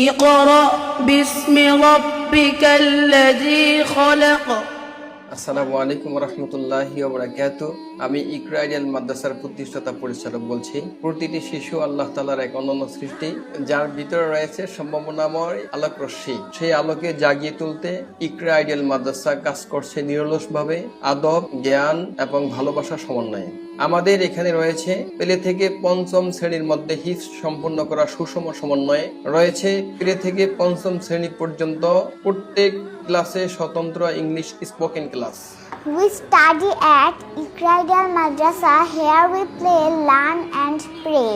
اقرأ باسم ربك الذي خلق আসসালামু আলাইকুম রহমতুল্লাহি ওয়া বারাকাতুহু। আমি ইকরা আইডিয়াল মাদ্রাসার প্রতিষ্ঠাতা পরিচালক বলছি। প্রতিটি শিশু আল্লাহ তাআলার এক অনন্য সৃষ্টি, যার ভিতরে রয়েছে সম্ভাবনাময় আলোক রশ্মি। সেই আলোকে জাগিয়ে তুলতে ইকরা আইডিয়াল মাদ্রাসা কাজ করছে নিরলসভাবে আদব, জ্ঞান এবং ভালোবাসার সমন্বয়ে। আমাদের এখানে রয়েছে প্লে থেকে পঞ্চম শ্রেণীর মধ্যে হিফজ সম্পন্ন করা সুষম সমন্বয়ে রয়েছে প্লে থেকে পঞ্চম শ্রেণী পর্যন্ত প্রত্যেক ক্লাসে স্বতন্ত্র English spoken class. We study at Iqra Aidiyal Madrasa. Here we play, learn and pray.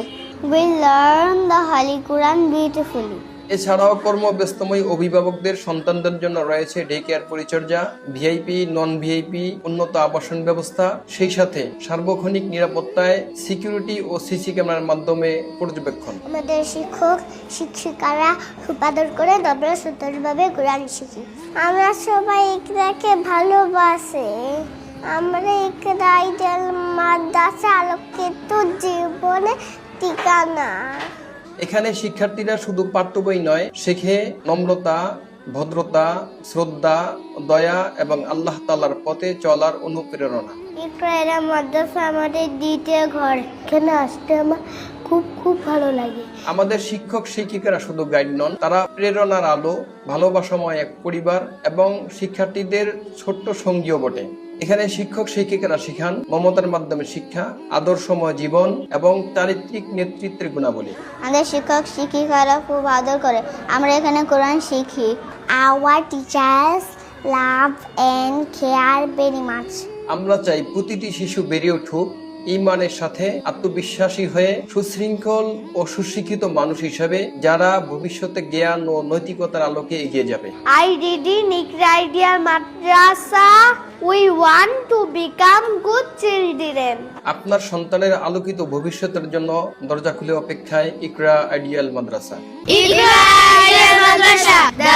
We learn the Holy Quran beautifully. এছাড়াও কর্মব্যস্তময় অভিভাবকদের সন্তানদের জন্য রয়েছে ডে কেয়ার পরিচর্যা, ভিআইপি, নন ভিআইপি, উন্নত আবাসন ব্যবস্থা, সেই সাথে সার্বক্ষণিক নিরাপত্তায় সিকিউরিটি ও সিসি ক্যামেরার মাধ্যমে পর্যবেক্ষণ। আমাদের শিক্ষক শিক্ষিকারা খুব আদর করে নম্র সুন্দরভাবে কোরআন শিখি। আমরা সবাই ইকরাকে ভালোবাসি। আমরা ইকরা আইডিয়াল মাদ্রাসা আলোকিত জীবনে ঠিকানা। এখানে শিক্ষার্থীরা শুধু পাঠ্য বই নয়, শেখে নম্রতা, ভদ্রতা, শ্রদ্ধা, দয়া এবং আল্লাহ তাআলার পথে চলার অনুপ্রেরণা। ইকরা আইডিয়াল মাদ্রাসা আমাদের দ্বিতীয় ঘর। এখানে আসতে আমার খুব ভালো লাগে। আমাদের শিক্ষক শিক্ষিকারা শুধু গাইড নন, তারা প্রেরণার আলো, ভালোবাসাময় এক পরিবার এবং শিক্ষার্থীদের ছোট্ট সঙ্গীও বটে। এখানে শিক্ষক শিক্ষিকারা শিখান মমতার মাধ্যমে শিক্ষা, আদর্শময় জীবন এবং চারিত্রিক নেতৃত্বের গুণাবলী। আমাদের শিক্ষক শিক্ষিকারা খুব আদর করে। আমরা এখানে কোরআন শিখি। Our teachers love and care very much. আমরা চাই প্রতিটি শিশু বেড়ে উঠুক ঈমানের সাথে, আত্মবিশ্বাসী হয়ে সুশৃঙ্খল ও সুশিক্ষিত মানুষ হিসেবে, যারা ভবিষ্যতে জ্ঞান ও নৈতিকতার আলোকে এগিয়ে যাবে। I read in Iqra Aidiyal Madrasa. We want to become good children. আপনার সন্তানের আলোকিত ভবিষ্যতের জন্য দরজা খুলে অপেক্ষায় ইকরা ideal Madrasa. Iqra Aidiyal Madrasa, the